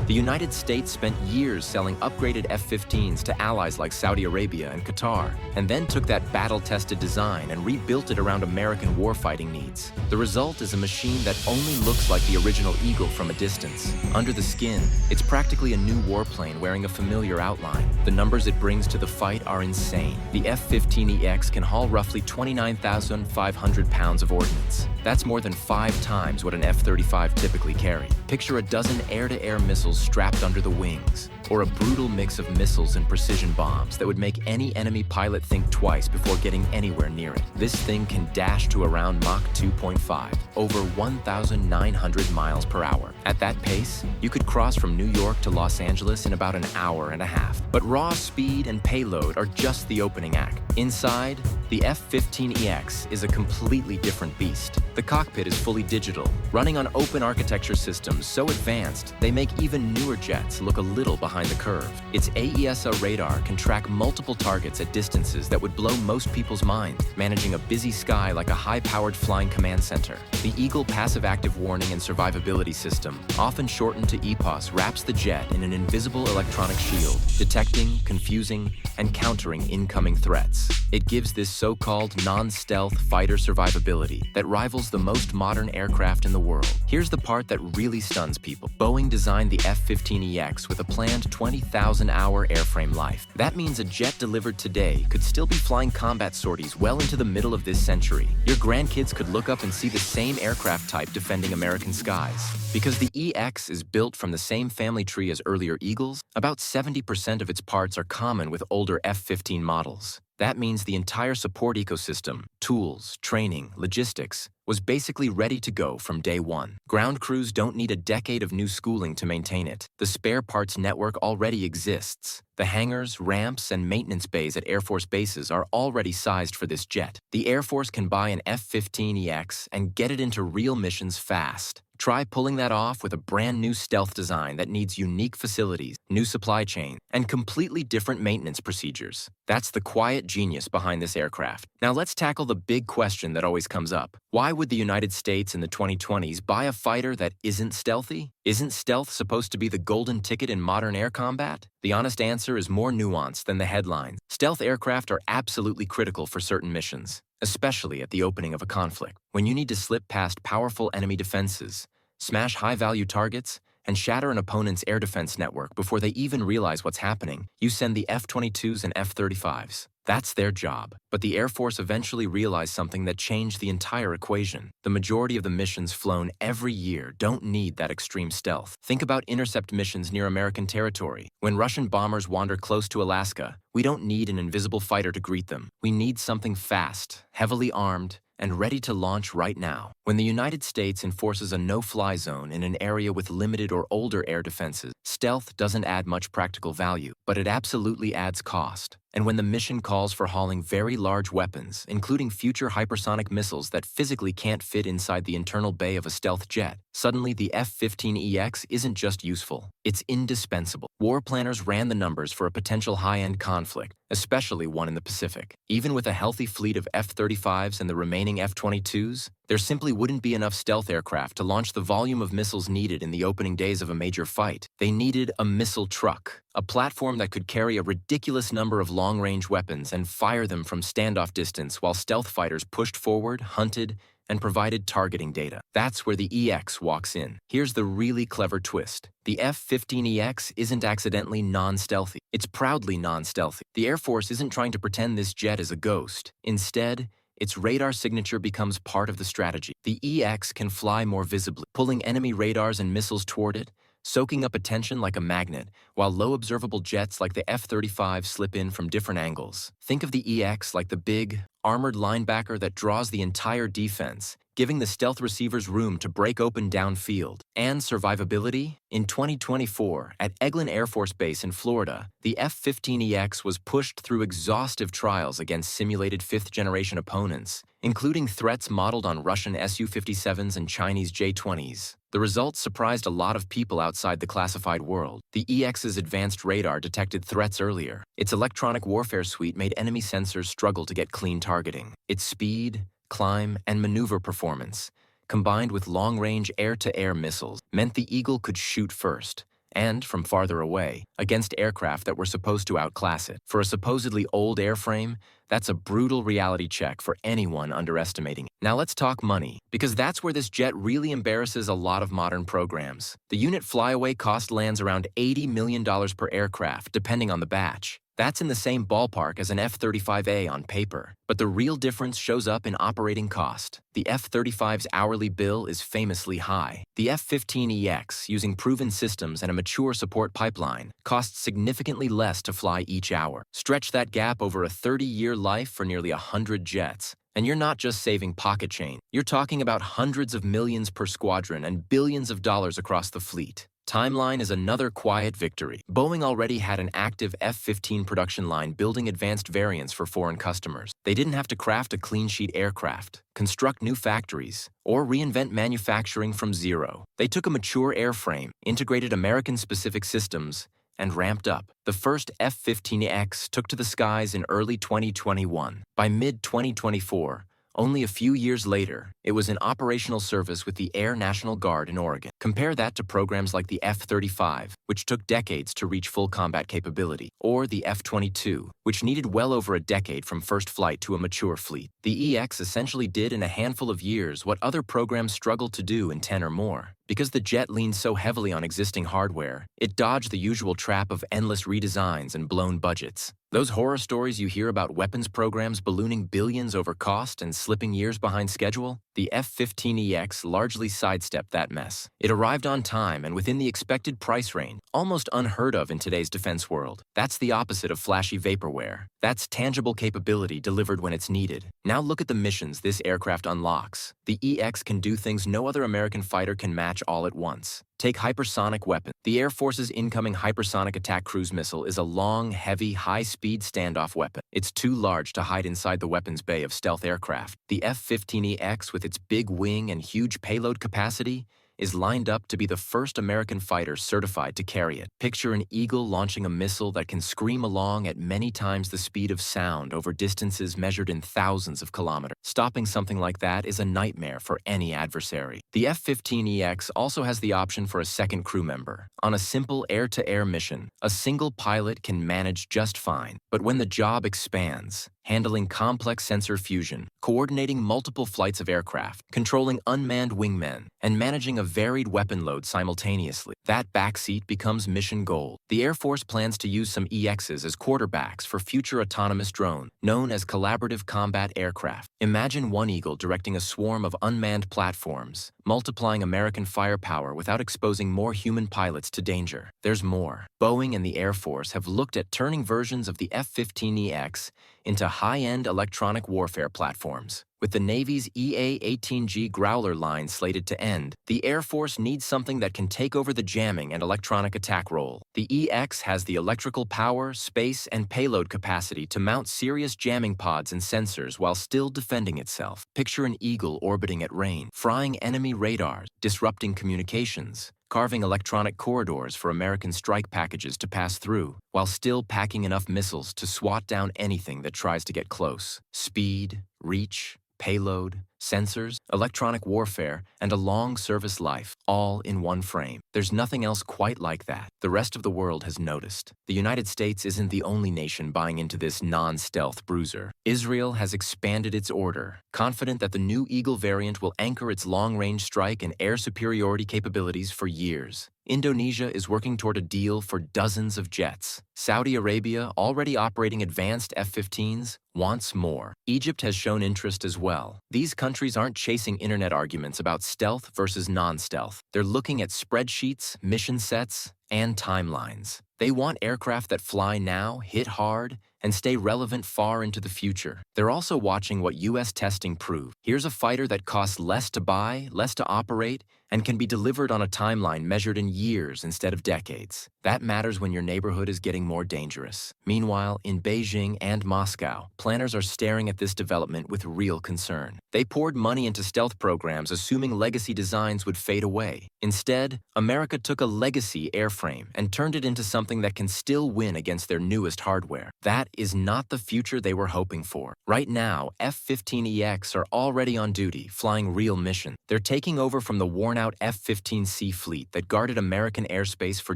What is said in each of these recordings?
The United States spent years selling upgraded F-15s to allies like Saudi Arabia and Qatar, and then took that battle-tested design and rebuilt it around American warfighting needs. The result is a machine that only looks like the original Eagle from a distance. Under the skin, it's practically a new warplane wearing a familiar outline. The numbers it brings to the fight are insane. The F-15EX can haul roughly 29,500 pounds of ordnance. That's more than 5 times what an F-35 typically carried. Picture a dozen air-to-air missiles strapped under the wings, or a brutal mix of missiles and precision bombs that would make any enemy pilot think twice before getting anywhere near it. This thing can dash to around Mach 2.5, over 1,900 miles per hour. At that pace, you could cross from New York to Los Angeles in about an hour and a half. But raw speed and payload are just the opening act. Inside, the F-15EX is a completely different beast. The cockpit is fully digital, running on open architecture systems so advanced they make even newer jets look a little behind the curve. Its AESA radar can track multiple targets at distances that would blow most people's minds, managing a busy sky like a high-powered flying command center. The Eagle Passive Active Warning and Survivability System, often shortened to EPOS, wraps the jet in an invisible electronic shield, detecting, confusing, and countering incoming threats. It gives this so-called non-stealth fighter survivability that rivals the most modern aircraft in the world. Here's the part that really stuns people. Boeing designed the F-15EX with a planned 20,000-hour airframe life. That means a jet delivered today could still be flying combat sorties well into the middle of this century. Your grandkids could look up and see the same aircraft type defending American skies. Because the EX is built from the same family tree as earlier Eagles, about 70% of its parts are common with older F-15 models. That means the entire support ecosystem, tools, training, logistics, was basically ready to go from day one. Ground crews don't need a decade of new schooling to maintain it. The spare parts network already exists. The hangars, ramps, and maintenance bays at Air Force bases are already sized for this jet. The Air Force can buy an F-15EX and get it into real missions fast. Try pulling that off with a brand new stealth design that needs unique facilities, new supply chain, and completely different maintenance procedures. That's the quiet genius behind this aircraft. Now let's tackle the big question that always comes up. Why would the United States in the 2020s buy a fighter that isn't stealthy? Isn't stealth supposed to be the golden ticket in modern air combat? The honest answer is more nuanced than the headlines. Stealth aircraft are absolutely critical for certain missions, especially at the opening of a conflict. When you need to slip past powerful enemy defenses, smash high-value targets, and shatter an opponent's air defense network before they even realize what's happening, you send the F-22s and F-35s. That's their job. But the Air Force eventually realized something that changed the entire equation. The majority of the missions flown every year don't need that extreme stealth. Think about intercept missions near American territory. When Russian bombers wander close to Alaska, we don't need an invisible fighter to greet them. We need something fast, heavily armed, and ready to launch right now. When the United States enforces a no-fly zone in an area with limited or older air defenses, stealth doesn't add much practical value, but it absolutely adds cost. And when the mission calls for hauling very large weapons, including future hypersonic missiles that physically can't fit inside the internal bay of a stealth jet, suddenly the F-15EX isn't just useful, it's indispensable. War planners ran the numbers for a potential high-end conflict, especially one in the Pacific. Even with a healthy fleet of F-35s and the remaining F-22s, there simply wouldn't be enough stealth aircraft to launch the volume of missiles needed in the opening days of a major fight. They needed a missile truck, a platform that could carry a ridiculous number of long-range weapons and fire them from standoff distance while stealth fighters pushed forward, hunted, and provided targeting data. That's where the EX walks in. Here's the really clever twist. The F-15EX isn't accidentally non-stealthy. It's proudly non-stealthy. The Air Force isn't trying to pretend this jet is a ghost. Instead, its radar signature becomes part of the strategy. The EX can fly more visibly, pulling enemy radars and missiles toward it, soaking up attention like a magnet, while low observable jets like the F-35 slip in from different angles. Think of the EX like the big, armored linebacker that draws the entire defense, giving the stealth receivers room to break open downfield. And survivability? In 2024, at Eglin Air Force Base in Florida, the F-15EX was pushed through exhaustive trials against simulated fifth-generation opponents, including threats modeled on Russian Su-57s and Chinese J-20s. The results surprised a lot of people outside the classified world. The EX's advanced radar detected threats earlier. Its electronic warfare suite made enemy sensors struggle to get clean targeting. Its speed, climb, and maneuver performance, combined with long-range air-to-air missiles, meant the Eagle could shoot first, and, from farther away, against aircraft that were supposed to outclass it. For a supposedly old airframe, that's a brutal reality check for anyone underestimating it. Now let's talk money, because that's where this jet really embarrasses a lot of modern programs. The unit flyaway cost lands around $80 million per aircraft, depending on the batch. That's in the same ballpark as an F-35A on paper, but the real difference shows up in operating cost. The F-35's hourly bill is famously high. The F-15EX, using proven systems and a mature support pipeline, costs significantly less to fly each hour. Stretch that gap over a 30-year life for nearly 100 jets. And you're not just saving pocket change. You're talking about hundreds of millions per squadron and billions of dollars across the fleet. Timeline is another quiet victory. Boeing already had an active F-15 production line building advanced variants for foreign customers. They didn't have to craft a clean-sheet aircraft, construct new factories, or reinvent manufacturing from zero. They took a mature airframe, integrated American-specific systems, and ramped up. The first F-15EX took to the skies in early 2021. By mid-2024, only a few years later, it was in operational service with the Air National Guard in Oregon. Compare that to programs like the F-35, which took decades to reach full combat capability, or the F-22, which needed well over a decade from first flight to a mature fleet. The EX essentially did in a handful of years what other programs struggled to do in 10 or more. Because the jet leaned so heavily on existing hardware, it dodged the usual trap of endless redesigns and blown budgets. Those horror stories you hear about weapons programs ballooning billions over cost and slipping years behind schedule? The F-15EX largely sidestepped that mess. It arrived on time and within the expected price range, almost unheard of in today's defense world. That's the opposite of flashy vaporware. That's tangible capability delivered when it's needed. Now look at the missions this aircraft unlocks. The EX can do things no other American fighter can match all at once. Take hypersonic weapons. The Air Force's incoming hypersonic attack cruise missile is a long, heavy, high-speed standoff weapon. It's too large to hide inside the weapons bay of stealth aircraft. The F-15EX, with its big wing and huge payload capacity, is lined up to be the first American fighter certified to carry it. Picture an Eagle launching a missile that can scream along at many times the speed of sound over distances measured in thousands of kilometers. Stopping something like that is a nightmare for any adversary. The F-15EX also has the option for a second crew member. On a simple air-to-air mission, a single pilot can manage just fine. But when the job expands, handling complex sensor fusion, coordinating multiple flights of aircraft, controlling unmanned wingmen, and managing a varied weapon load simultaneously, that backseat becomes mission gold. The Air Force plans to use some EXs as quarterbacks for future autonomous drones, known as collaborative combat aircraft. Imagine one Eagle directing a swarm of unmanned platforms, multiplying American firepower without exposing more human pilots to danger. There's more. Boeing and the Air Force have looked at turning versions of the F-15EX into high-end electronic warfare platforms. With the Navy's EA-18G Growler line slated to end, the Air Force needs something that can take over the jamming and electronic attack role. The EX has the electrical power, space, and payload capacity to mount serious jamming pods and sensors while still defending itself. Picture an Eagle orbiting at range, frying enemy radars, disrupting communications, carving electronic corridors for American strike packages to pass through, while still packing enough missiles to swat down anything that tries to get close. Speed, reach, payload, sensors, electronic warfare, and a long service life, all in one frame. There's nothing else quite like that. The rest of the world has noticed. The United States isn't the only nation buying into this non-stealth bruiser. Israel has expanded its order, confident that the new Eagle variant will anchor its long-range strike and air superiority capabilities for years. Indonesia is working toward a deal for dozens of jets. Saudi Arabia, already operating advanced F-15s, wants more. Egypt has shown interest as well. These countries aren't chasing internet arguments about stealth versus non-stealth. They're looking at spreadsheets, mission sets, and timelines. They want aircraft that fly now, hit hard, and stay relevant far into the future. They're also watching what U.S. testing proved. Here's a fighter that costs less to buy, less to operate, and can be delivered on a timeline measured in years instead of decades. That matters when your neighborhood is getting more dangerous. Meanwhile, in Beijing and Moscow, planners are staring at this development with real concern. They poured money into stealth programs assuming legacy designs would fade away. Instead, America took a legacy Air airframe and turned it into something that can still win against their newest hardware. That is not the future they were hoping for. Right now, F-15EX are already on duty, flying real missions. They're taking over from the worn-out F-15C fleet that guarded American airspace for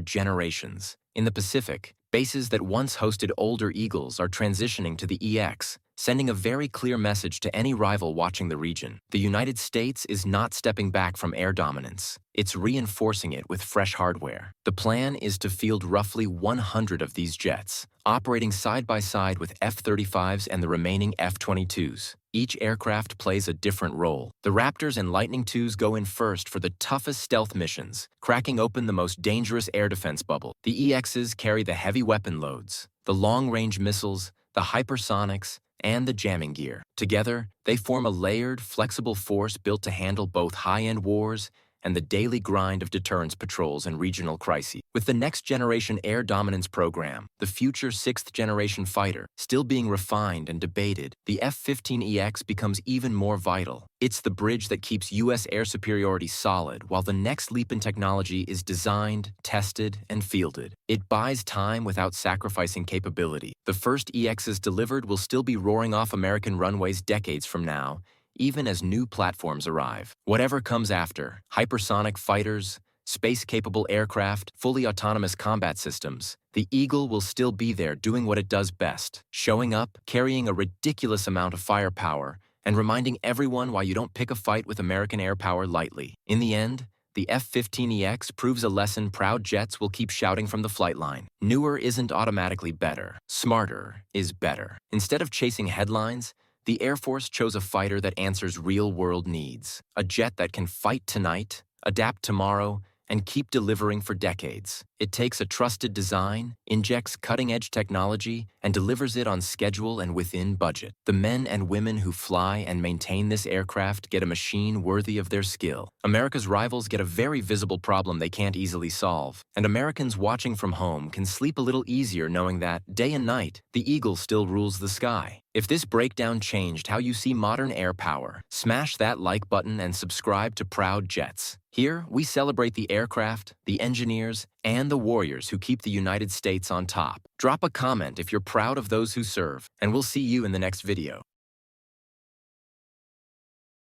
generations. In the Pacific, bases that once hosted older Eagles are transitioning to the EX, sending a very clear message to any rival watching the region. The United States is not stepping back from air dominance. It's reinforcing it with fresh hardware. The plan is to field roughly 100 of these jets, operating side by side with F-35s and the remaining F-22s. Each aircraft plays a different role. The Raptors and Lightning IIs go in first for the toughest stealth missions, cracking open the most dangerous air defense bubble. The EXs carry the heavy weapon loads, the long-range missiles, the hypersonics, and the jamming gear. Together, they form a layered, flexible force built to handle both high-end wars and the daily grind of deterrence patrols and regional crises. With the next-generation air dominance program, the future sixth-generation fighter, still being refined and debated, the F-15EX becomes even more vital. It's the bridge that keeps U.S. air superiority solid while the next leap in technology is designed, tested, and fielded. It buys time without sacrificing capability. The first EXs delivered will still be roaring off American runways decades from now, even as new platforms arrive. Whatever comes after, hypersonic fighters, space-capable aircraft, fully autonomous combat systems, the Eagle will still be there doing what it does best, showing up, carrying a ridiculous amount of firepower, and reminding everyone why you don't pick a fight with American air power lightly. In the end, the F-15EX proves a lesson proud jets will keep shouting from the flight line. Newer isn't automatically better. Smarter is better. Instead of chasing headlines, the Air Force chose a fighter that answers real-world needs, a jet that can fight tonight, adapt tomorrow, and keep delivering for decades. It takes a trusted design, injects cutting-edge technology, and delivers it on schedule and within budget. The men and women who fly and maintain this aircraft get a machine worthy of their skill. America's rivals get a very visible problem they can't easily solve, and Americans watching from home can sleep a little easier knowing that, day and night, the Eagle still rules the sky. If this breakdown changed how you see modern air power, smash that like button and subscribe to Proud Jets. Here, we celebrate the aircraft, the engineers, and the warriors who keep the United States on top. Drop a comment if you're proud of those who serve, and we'll see you in the next video.